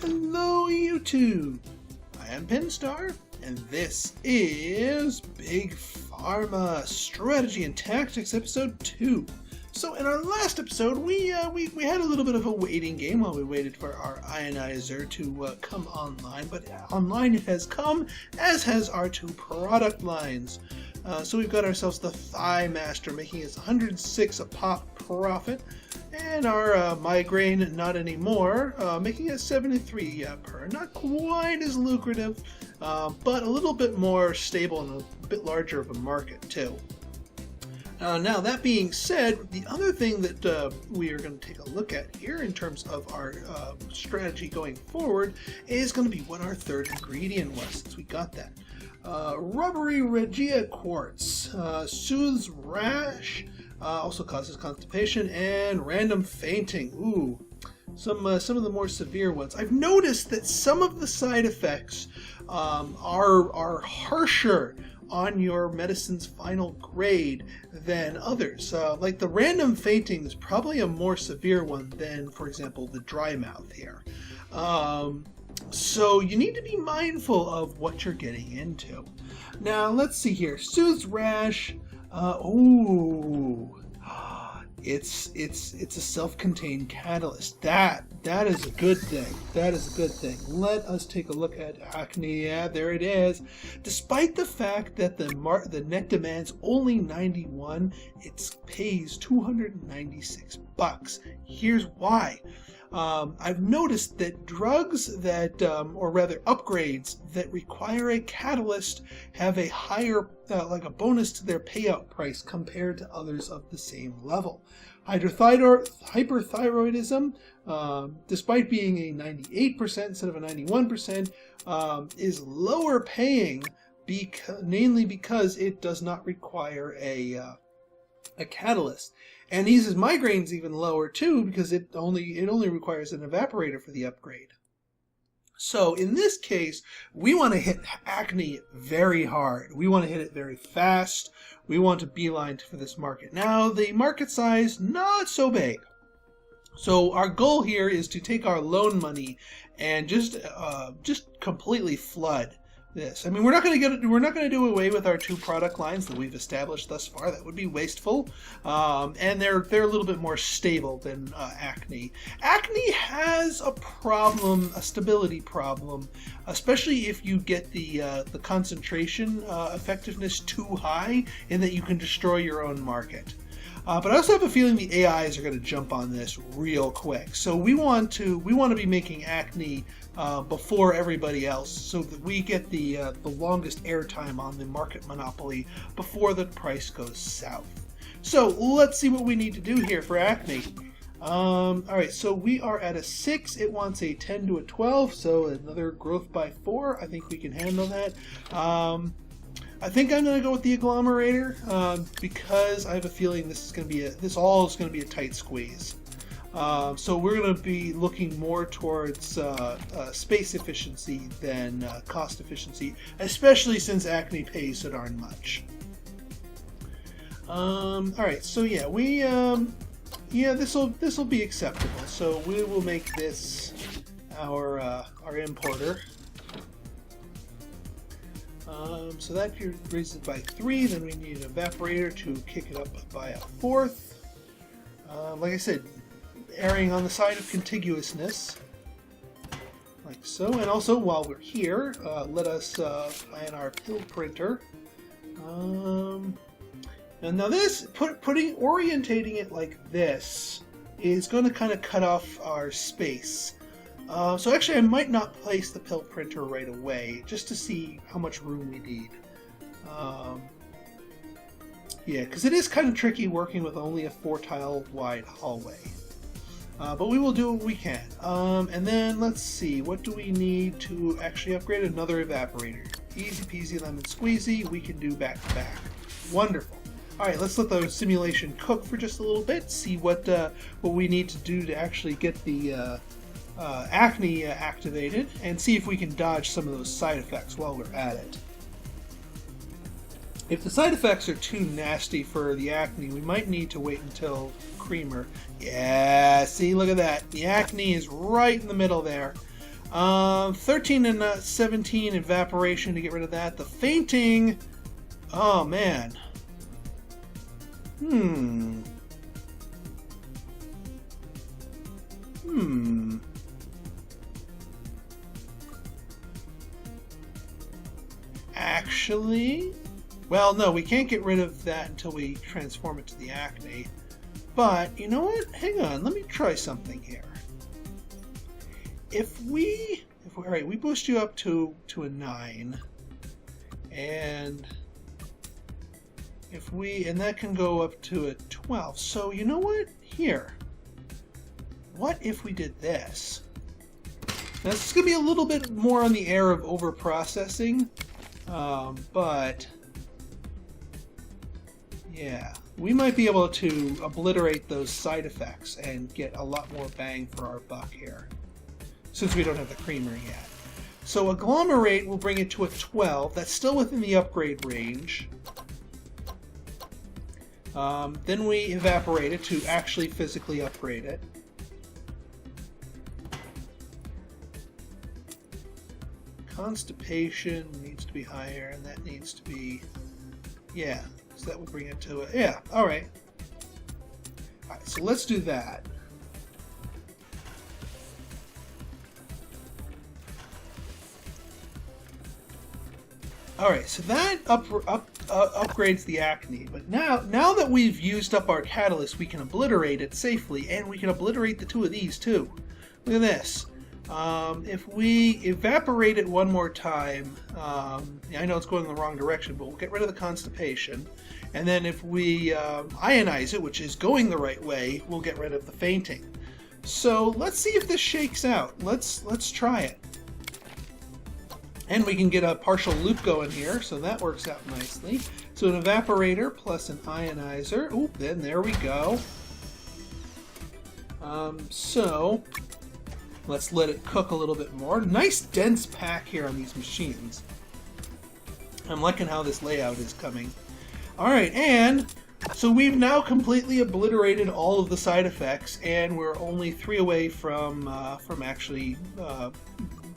Hello YouTube! I am Pinstar, and this is Big Pharma Strategy and Tactics episode 2. So in our last episode, we had a little bit of a waiting game while we waited for our ionizer to come online, but online it has come, as has our two product lines. So we've got ourselves the Thigh Master, making us 106 a pop profit, and our Migraine Not Anymore, making us 73 per. Not quite as lucrative, but a little bit more stable and a bit larger of a market too. Now, that being said, the other thing that we are going to take a look at here in terms of our strategy going forward is going to be what our third ingredient was, since we got that. Rubbery Regia Quartz soothes rash, also causes constipation, and random fainting. Ooh, some of the more severe ones. I've noticed that some of the side effects are harsher on your medicine's final grade than others. Like the random fainting is probably a more severe one than, for example, the dry mouth here. So you need to be mindful of what you're getting into. Now let's see here. Soothes rash. It's a self-contained catalyst. That is a good thing. That is a good thing. Let us take a look at Acne. Yeah, there it is. Despite the fact that the net demand's only 91, it pays 296 bucks. Here's why. I've noticed that drugs that, or rather upgrades that require a catalyst have a higher, like a bonus to their payout price compared to others of the same level. Hyperthyroidism, despite being a 98% instead of a 91%, is lower paying, mainly because it does not require a catalyst. And eases migraines even lower too, because it only requires an evaporator for the upgrade. So in this case, we want to hit Acne very hard. We want to hit it very fast. We want to beeline for this market. Now the market size, not so big. So our goal here is to take our loan money and just completely flood this. I mean, we're not going to do away with our two product lines that we've established thus far. That would be wasteful. And they're a little bit more stable than Acne. Acne has a problem, a stability problem, especially if you get the concentration effectiveness too high, in that you can destroy your own market. But I also have a feeling the AIs are going to jump on this real quick. So we want to be making Acne before everybody else, so that we get the longest airtime on the market monopoly before the price goes south. So let's see what we need to do here for Acne. All right, so we are at a 6. It wants a 10 to a 12, so another growth by 4. I think we can handle that. I think I'm going to go with the agglomerator because I have a feeling this all is going to be a tight squeeze. So we're going to be looking more towards space efficiency than cost efficiency, especially since Acne pays so darn much. All right, so yeah, this will be acceptable. So we will make this our importer. So that raises it by 3. Then we need an evaporator to kick it up by a 4th. Like I said, erring on the side of contiguousness, like so. And also, while we're here, let us plan our pill printer. And now this, orientating it like this is going to kind of cut off our space. So actually, I might not place the pill printer right away, just to see how much room we need. Yeah, because it is kind of tricky working with only a 4-tile wide hallway. But we will do what we can. And then let's see, what do we need to actually upgrade? Another evaporator. Easy peasy lemon squeezy. We can do back to back. Wonderful. All right, let's let the simulation cook for just a little bit. See what we need to do to actually get the Acne activated, and see if we can dodge some of those side effects while we're at it. If the side effects are too nasty for the Acne, we might need to wait until creamer. Yeah, see, look at that. The Acne is right in the middle there. 13 and 17 evaporation to get rid of that. The fainting, oh man. Actually, well, no, we can't get rid of that until we transform it to the acne. But, you know what? Hang on, let me try something here. All right, we boost you up to a 9. And and that can go up to a 12. So, you know what? Here. What if we did this? Now, this is going to be a little bit more on the air of over-processing. But yeah, we might be able to obliterate those side effects and get a lot more bang for our buck here, since we don't have the creamer yet. So agglomerate will bring it to a 12. That's still within the upgrade range. Then we evaporate it to actually physically upgrade it. Constipation needs to be higher, and that needs to be, yeah, so that would bring it to a, yeah, alright. Alright, so let's do that. Alright, so that upgrades the acne, but now that we've used up our catalyst, we can obliterate it safely, and we can obliterate the two of these too. Look at this. If we evaporate it one more time, I know it's going in the wrong direction, but we'll get rid of the constipation. And then if we ionize it, which is going the right way, we'll get rid of the fainting. So let's see if this shakes out. Let's try it. And we can get a partial loop going here, so that works out nicely. So an evaporator plus an ionizer. Oop, then there we go. So let's let it cook a little bit more. Nice dense pack here on these machines. I'm liking how this layout is coming. Alright, and so we've now completely obliterated all of the side effects, and we're only 3 away from actually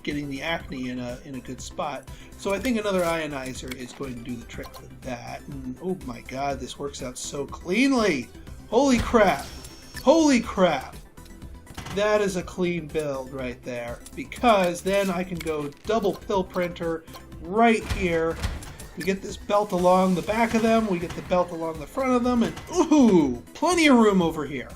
getting the acne in a good spot. So I think another ionizer is going to do the trick for that. And oh my god, this works out so cleanly! Holy crap! Holy crap! That is a clean build right there, because then I can go double pill printer right here. We get this belt along the back of them, we get the belt along the front of them, and ooh, plenty of room over here.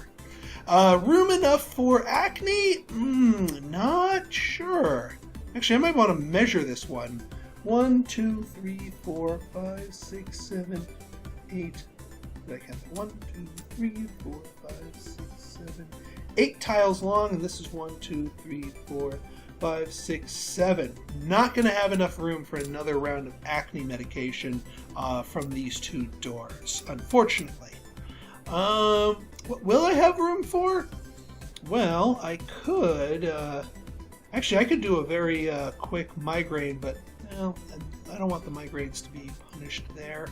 Room enough for acne? Not sure. Actually, I might want to measure this one. 1, 2, 3, 4, 5, 6, 7, 8. Did I count that? 1, 2, 3, 4, 5, 6, 7, 8 tiles long, and this is 1, 2, 3, 4, 5, 6, 7. Not going to have enough room for another round of acne medication from these 2 doors, unfortunately. What will I have room for? Well, I could. Actually, I could do a very quick migraine, but well, I don't want the migraines to be punished there.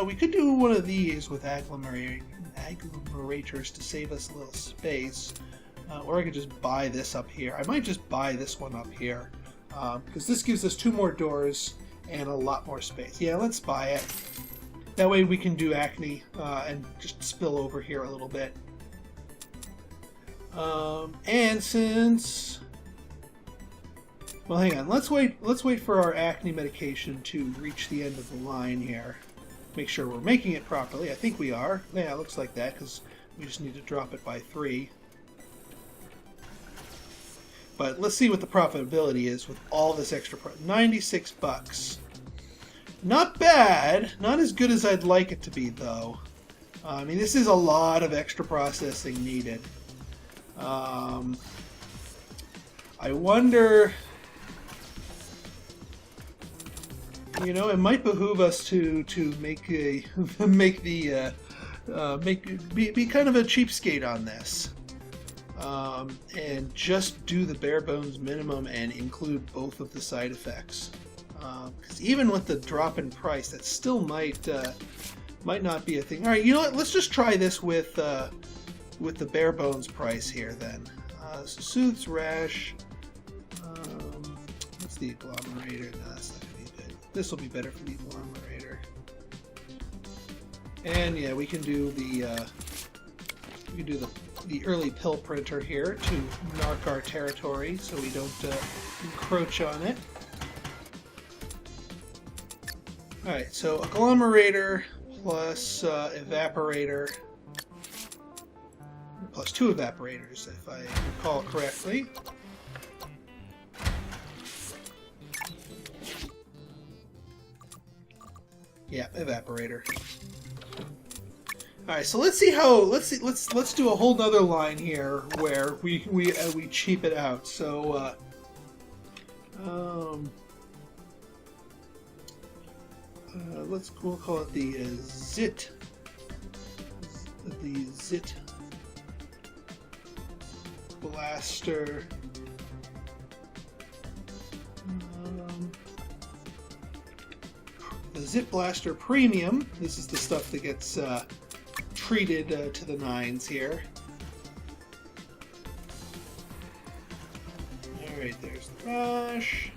We could do one of these with agglomerators to save us a little space. Or I could just buy this up here. I might just buy this one up here, because this gives us 2 more doors and a lot more space. Yeah, let's buy it. That way we can do acne and just spill over here a little bit. And since, well, hang on. Let's wait for our acne medication to reach the end of the line here. Make sure we're making it properly. I think we are. Yeah, it looks like that, because we just need to drop it by 3. But let's see what the profitability is with all this extra. $96. Not bad. Not as good as I'd like it to be, though. I mean, this is a lot of extra processing needed. I wonder. You know, it might behoove us to make a be kind of a cheapskate on this, and just do the bare bones minimum and include both of the side effects. Because even with the drop in price, that still might not be a thing. All right, you know what? Let's just try this with the bare bones price here then. So soothes rash, the agglomerator? No, that's not going to be good. This will be better for the agglomerator. And yeah, we can do the early pill printer here to mark our territory so we don't encroach on it. Alright, so agglomerator plus evaporator plus 2 evaporators, if I recall correctly. Yeah, evaporator. All right, so let's see how let's do a whole nother line here where we cheap it out. So we'll call it the zit blaster. The Zit Blaster Premium. This is the stuff that gets treated to the nines here. Alright, there's the brush.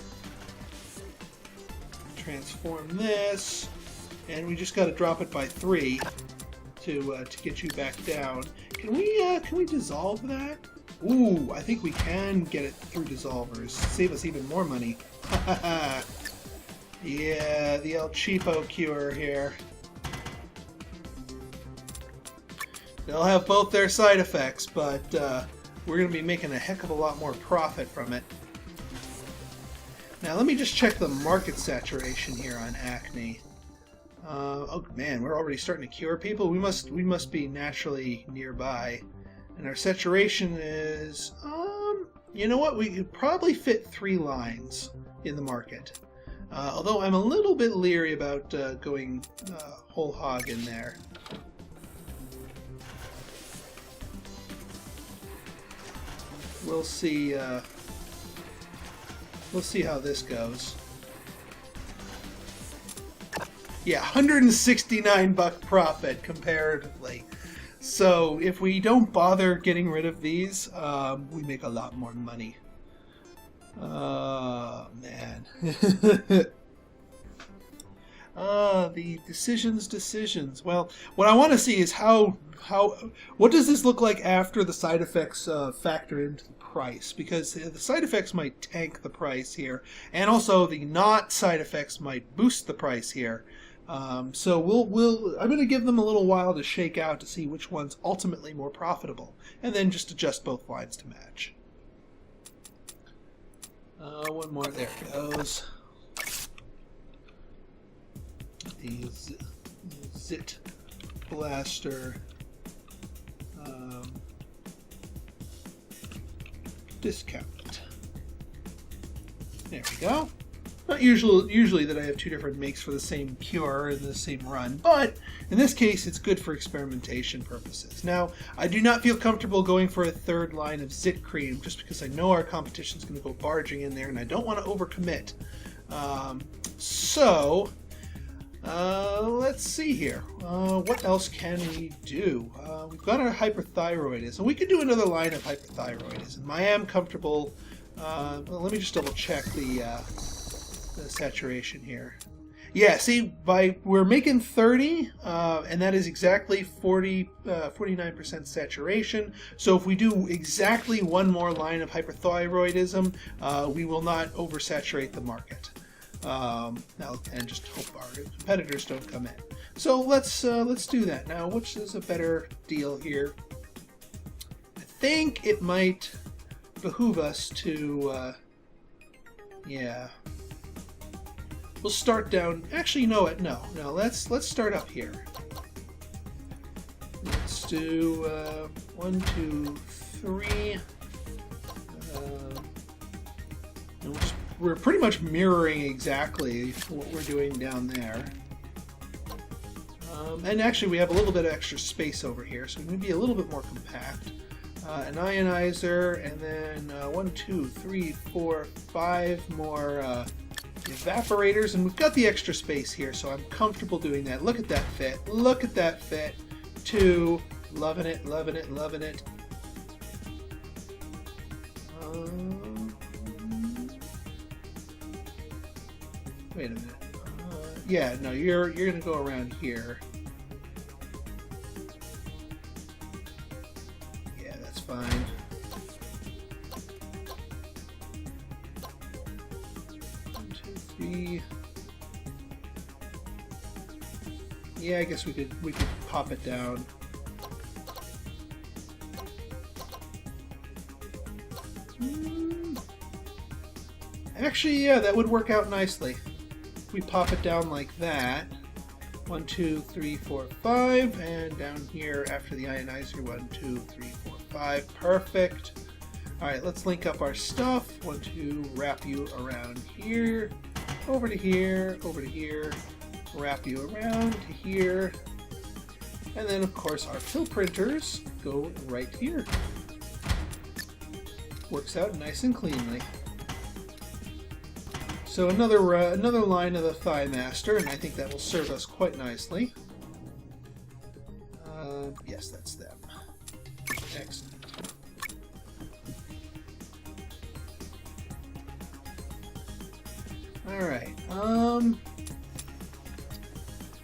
Transform this. And we just got to drop it by 3 to get you back down. Can we dissolve that? Ooh, I think we can get it through dissolvers. Save us even more money. Yeah, the El Cheapo cure here. They'll have both their side effects, but we're going to be making a heck of a lot more profit from it. Now, let me just check the market saturation here on acne. Oh man, we're already starting to cure people. We must be naturally nearby, and our saturation is you know what? We could probably fit 3 lines in the market. Although I'm a little bit leery about going whole hog in there. We'll see. We'll see how this goes. Yeah, $169 profit comparatively. So if we don't bother getting rid of these, we make a lot more money. Oh, man. The decisions. Well, what I want to see is what does this look like after the side effects factor into the price? Because the side effects might tank the price here, and also the not side effects might boost the price here. So I'm going to give them a little while to shake out to see which one's ultimately more profitable, and then just adjust both lines to match. One more. There it goes. The Zit Blaster discount. There we go. Not usually that I have 2 different makes for the same cure in the same run, but in this case it's good for experimentation purposes. Now, I do not feel comfortable going for a 3rd line of Zit Cream just because I know our competition is going to go barging in there and I don't want to overcommit. Let's see here. What else can we do? We've got our hyperthyroidism. We could do another line of hyperthyroidism. I am comfortable. Well, let me just double check the saturation here. Yeah, see, we're making 30, and that is exactly 49% saturation. So if we do exactly 1 more line of hyperthyroidism, we will not oversaturate the market. Now, and just hope our competitors don't come in. So let's do that. Now, which is a better deal here? I think it might behoove us to, yeah. We'll start down. Actually, you know what? No. Let's start up here. Let's do 1, 2, 3. We're pretty much mirroring exactly what we're doing down there. And actually, we have a little bit of extra space over here, so we can be a little bit more compact. An ionizer, and then 1, 2, 3, 4, 5 more evaporators, and we've got the extra space here, so I'm comfortable doing that. Look at that fit. Look at that fit. 2. Loving it, loving it, loving it. Wait a minute. Yeah, no, you're gonna go around here. Yeah, that's fine. One, two, three. Yeah, I guess we could pop it down. Actually, yeah, that would work out nicely. If we pop it down like that. 1, 2, 3, 4, 5, and down here after the ionizer, 1, 2, 3, 4, 5. Perfect. All right, let's link up our stuff. 1, 2, wrap you around here, over to here, over to here, wrap you around to here, and then of course our pill printers go right here. Works out nice and cleanly. So another line of the Thigh Master, and I think that will serve us quite nicely. Yes, that's them. Excellent. All right.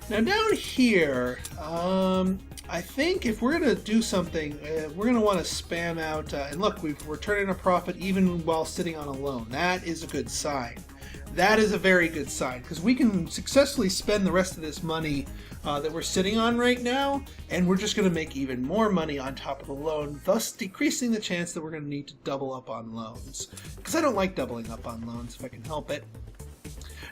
Now down here, I think if we're going to do something, we're going to want to spam out. And look, we're turning a profit even while sitting on a loan. That is a good sign. That is a very good sign, because we can successfully spend the rest of this money that we're sitting on right now, and we're just going to make even more money on top of the loan, thus decreasing the chance that we're going to need to double up on loans. Because I don't like doubling up on loans if I can help it.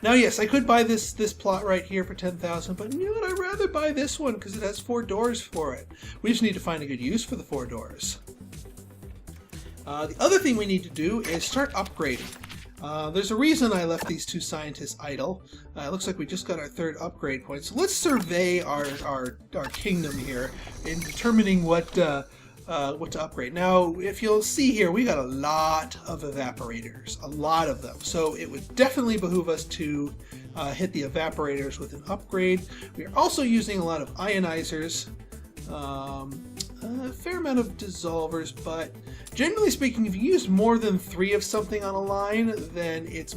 Now, yes, I could buy this plot right here for 10,000, but you know what? I'd rather buy this one because it has 4 doors for it. We just need to find a good use for the 4 doors. The other thing we need to do is start upgrading. There's a reason I left these 2 scientists idle. It looks like we just got our 3rd upgrade point. So let's survey our kingdom here in determining what to upgrade. Now, if you'll see here, we got a lot of evaporators, a lot of them. So it would definitely behoove us to hit the evaporators with an upgrade. We are also using a lot of ionizers, a fair amount of dissolvers, but generally speaking, if you use more than 3 of something on a line, then it's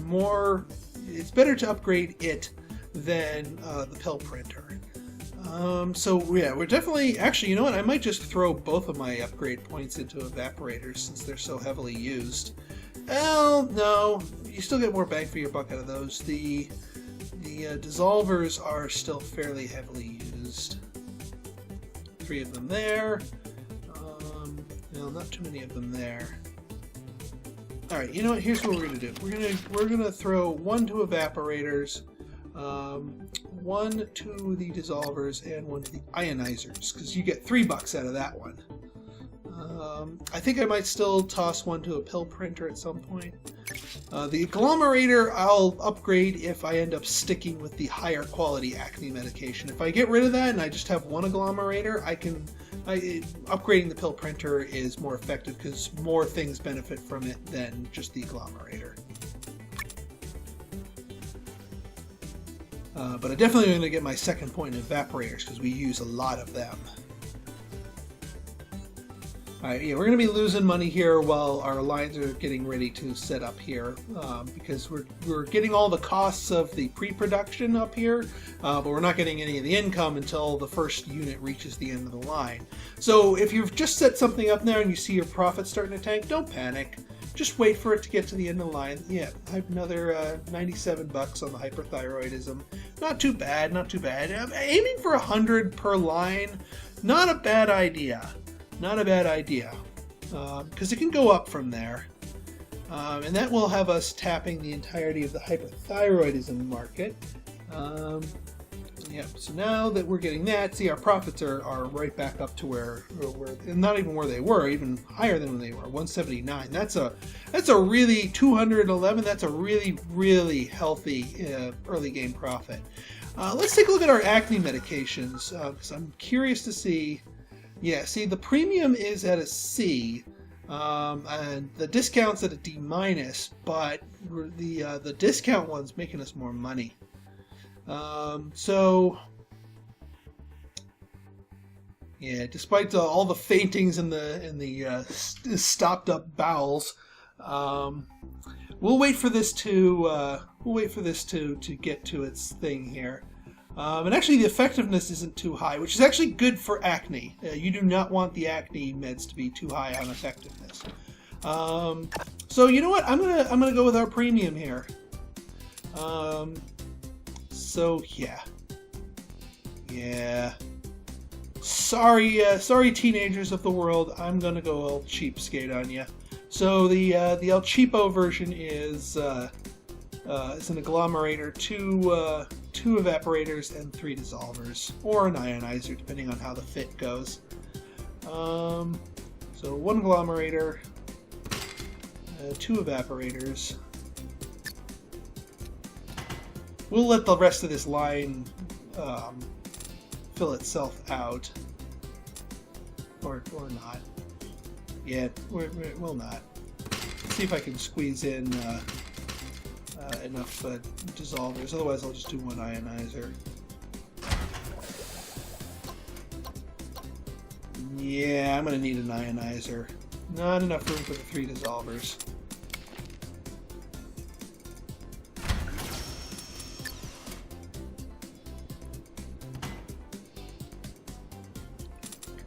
better to upgrade it than the pill printer. So yeah, we're definitely, actually, you know what, I might just throw both of my upgrade points into evaporators since they're so heavily used. Well, no, you still get more bang for your buck out of those. The dissolvers are still fairly heavily used. 3 of them there. No, not too many of them there. All right, you know what? Here's what we're gonna do. We're gonna throw 1 to evaporators, 1 to the dissolvers, and 1 to the ionizers, because you get $3 out of that one. I think I might still toss 1 to a pill printer at some point. The agglomerator I'll upgrade if I end up sticking with the higher quality acne medication. If I get rid of that and I just have 1 agglomerator, upgrading the pill printer is more effective because more things benefit from it than just the agglomerator. But I definitely am going to get my 2nd point in evaporators because we use a lot of them. Alright, yeah, we're going to be losing money here while our lines are getting ready to set up here, because we're getting all the costs of the pre-production up here, but we're not getting any of the income until the first unit reaches the end of the line. So if you've just set something up now and you see your profit starting to tank, don't panic. Just wait for it to get to the end of the line. Yeah, I have another $97 on the hyperthyroidism. Not too bad, not too bad. I'm aiming for 100 per line. Not a bad idea. Not a bad idea, because it can go up from there, and that will have us tapping the entirety of the hyperthyroidism market. Yep. So now that we're getting that, see, our profits are right back up to where not even where they were, even higher than when they were, 179. That's a really 211. That's a really healthy early game profit. Let's take a look at our acne medications, because I'm curious to see. Yeah, see, the premium is at a C, and the discount's at a D-, but the discount one's making us more money. So, yeah, despite all the faintings and the stopped up bowels, we'll wait for this to we'll wait for this to get to its thing here. And actually the effectiveness isn't too high, which is actually good for acne. You do not want the acne meds to be too high on effectiveness. So you know what? I'm gonna go with our premium here. So yeah. Sorry, teenagers of the world. I'm gonna go El Cheapskate on you. So the El Cheapo version is an agglomerator, two evaporators, and 3 dissolvers, or an ionizer, depending on how the fit goes. So 1 agglomerator, 2 evaporators. We'll let the rest of this line fill itself out, or not. Yeah, we'll not. Let's see if I can squeeze in enough dissolvers. Otherwise, I'll just do 1 ionizer. Yeah, I'm gonna need an ionizer. Not enough room for the 3 dissolvers.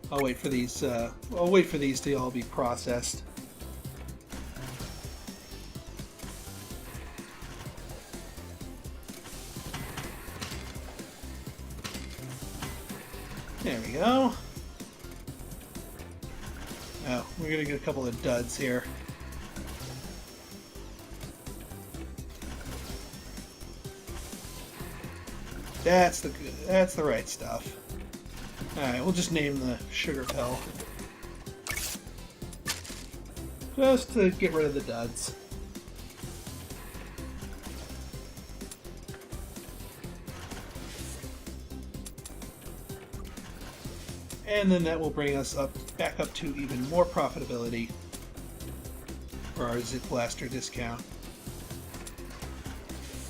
I'll wait for these. I'll wait for these to all be processed. There we go. Oh, we're gonna get a couple of duds here. That's the right stuff. Alright, we'll just name the sugar pill. Just to get rid of the duds. And then that will bring us back up to even more profitability for our Zip Blaster discount.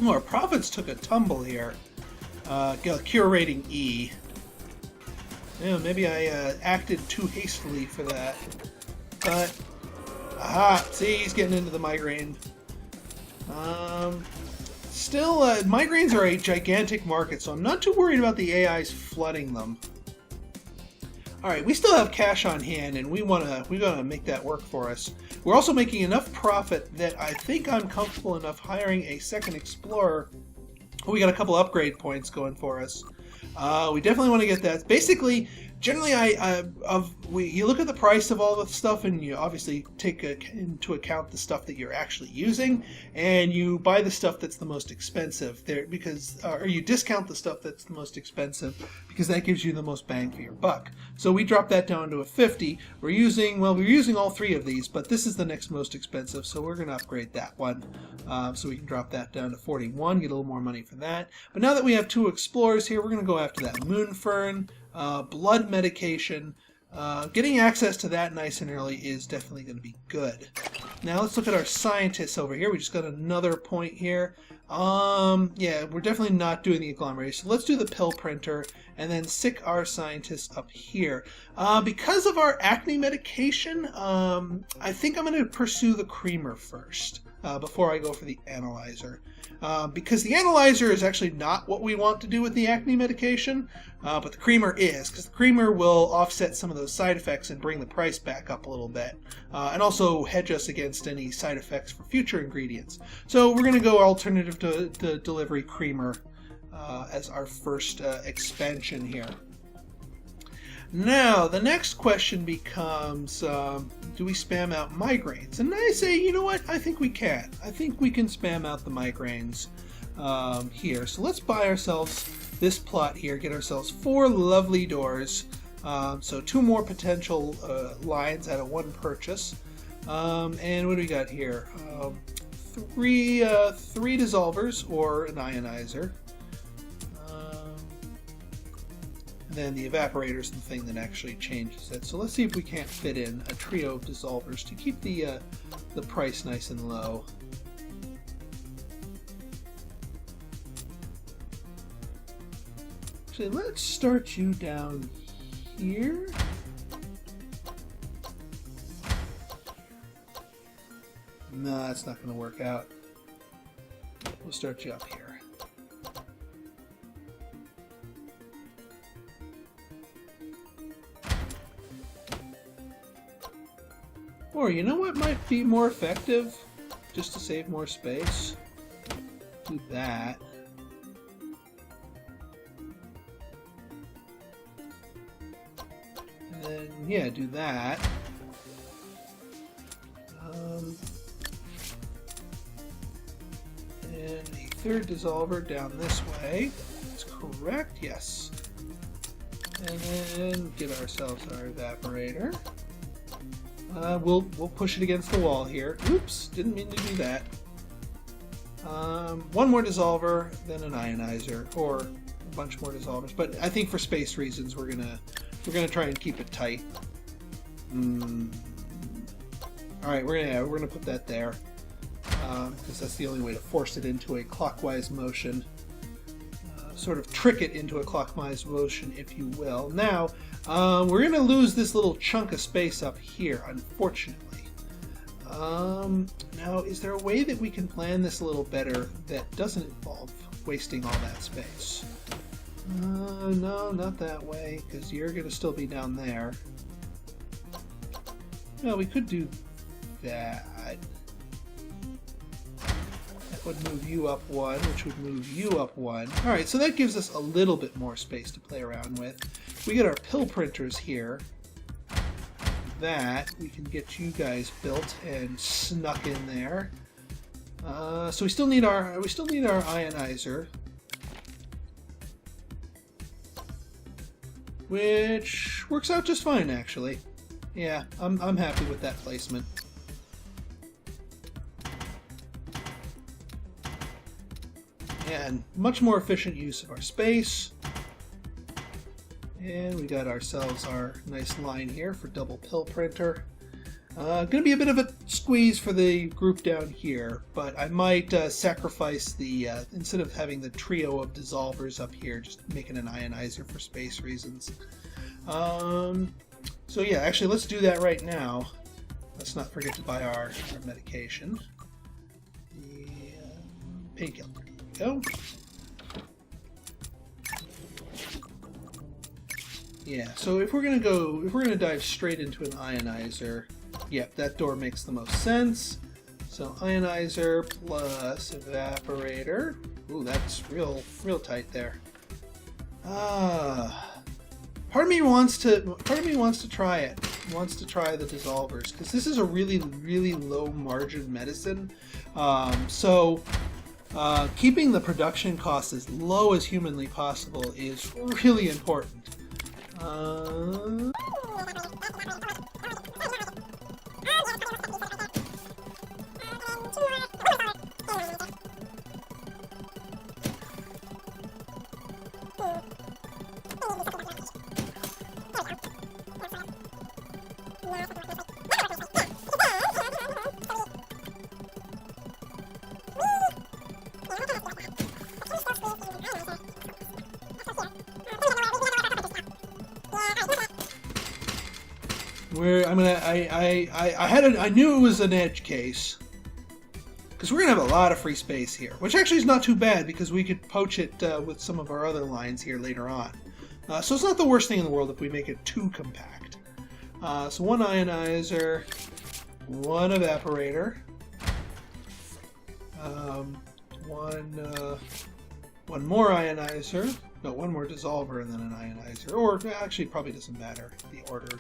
Oh, our profits took a tumble here. Cure rating E. Yeah, maybe I acted too hastily for that. But, see, he's getting into the migraine. Still, migraines are a gigantic market, so I'm not too worried about the AIs flooding them. Alright, we still have cash on hand, and we wanna make that work for us. We're also making enough profit that I think I'm comfortable enough hiring a second explorer. We got a couple upgrade points going for us. We definitely want to get that. Basically, generally, you look at the price of all the stuff, and you obviously take into account the stuff that you're actually using, and you buy the stuff that's the most expensive there, because, or you discount the stuff that's the most expensive, because that gives you the most bang for your buck. So we drop that down to a 50. We're using all 3 of these, but this is the next most expensive, so we're going to upgrade that one, so we can drop that down to 41, get a little more money for that. But now that we have 2 explorers here, we're going to go after that Moonfern. Blood medication. Getting access to that nice and early is definitely going to be good. Now let's look at our scientists over here. We just got another point here. Yeah, we're definitely not doing the agglomeration. So let's do the pill printer and then sick our scientists up here. Because of our acne medication, I think I'm going to pursue the creamer first before I go for the analyzer. Because the analyzer is actually not what we want to do with the acne medication, but the creamer is, because the creamer will offset some of those side effects and bring the price back up a little bit, and also hedge us against any side effects for future ingredients. So we're going to go alternative to delivery creamer as our first expansion here. Now, the next question becomes, do we spam out migraines? And I say, you know what? I think we can. I think we can spam out the migraines here. So let's buy ourselves this plot here, get ourselves 4 lovely doors. So 2 more potential lines out of 1 purchase. And what do we got here? 3 dissolvers or an ionizer. Then the evaporator is the thing that actually changes it. So let's see if we can't fit in a trio of dissolvers to keep the price nice and low. Actually, let's start you down here. No, that's not going to work out. We'll start you up here. Or you know what might be more effective? Just to save more space? Do that. And then, yeah, do that. And a third dissolver down this way. That's correct, yes. And then get ourselves our evaporator. We'll push it against the wall here. Oops, didn't mean to do that. One more dissolver, then an ionizer, or a bunch more dissolvers. But I think for space reasons, we're gonna try and keep it tight. All right, we're gonna put that there because that's the only way to force it into a clockwise motion. Sort of trick it into a clockwise motion, if you will. Now, we're going to lose this little chunk of space up here, unfortunately. Now, is there a way that we can plan this a little better that doesn't involve wasting all that space? No, not that way, because you're going to still be down there. No, we could do that. Would move you up one, which would move you up one. Alright, so that gives us a little bit more space to play around with. We get our pill printers here. That, we can get you guys built and snuck in there. So we still need our ionizer. Which works out just fine, actually. Yeah, I'm happy with that placement. And much more efficient use of our space. And we got ourselves our nice line here for double pill printer. Going to be a bit of a squeeze for the group down here, but I might sacrifice the, instead of having the trio of dissolvers up here, just making an ionizer for space reasons. So yeah, actually let's do that right now. Let's not forget to buy our medication. The painkiller. Go. Yeah, so if we're gonna dive straight into an ionizer, yep, that door makes the most sense. So ionizer plus evaporator. Ooh, that's real tight there. Part of me wants to try it. Wants to try the dissolvers because this is a really low margin medicine. Keeping the production costs as low as humanly possible is really important. Where I knew it was an edge case because we're gonna have a lot of free space here, which actually is not too bad because we could poach it with some of our other lines here later on. So it's not the worst thing in the world if we make it too compact. So one ionizer, one evaporator, one more ionizer, no, one more dissolver and then an ionizer, or actually it probably doesn't matter the order.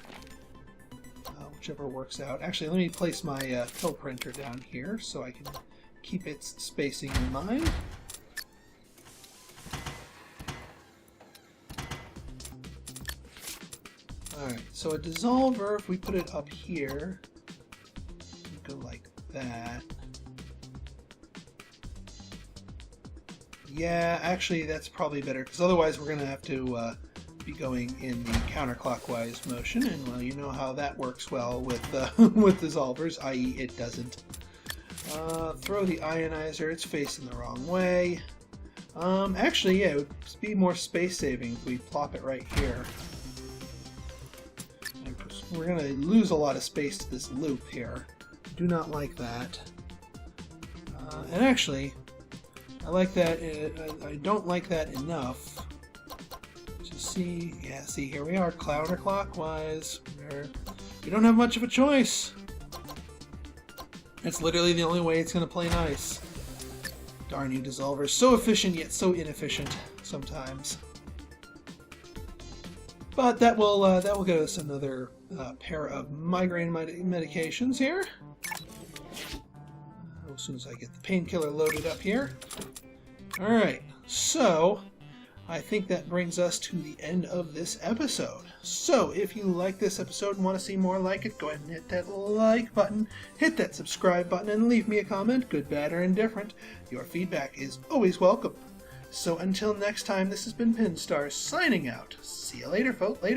Whichever works out. Actually, let me place my pill printer down here so I can keep its spacing in mind. Alright, so a dissolver, if we put it up here, go like that. Yeah, actually that's probably better, because otherwise we're going to have to be going in the counterclockwise motion, and well, you know how that works well with with dissolvers, i.e. it doesn't. Throw the ionizer, it's facing the wrong way. Actually, yeah, it would be more space saving if we plop it right here. And we're going to lose a lot of space to this loop here. Do not like that. And actually, I like that. I don't like that enough. See, here we are, counterclockwise. We don't have much of a choice. It's literally the only way it's going to play nice. Darn you, dissolvers. So efficient, yet so inefficient sometimes. But that will get us another pair of migraine medications here. As soon as I get the painkiller loaded up here. Alright, so I think that brings us to the end of this episode. So, if you like this episode and want to see more like it, go ahead and hit that like button, hit that subscribe button, and leave me a comment, good, bad, or indifferent. Your feedback is always welcome. So until next time, this has been Pinstar signing out. See you later, folks. Later.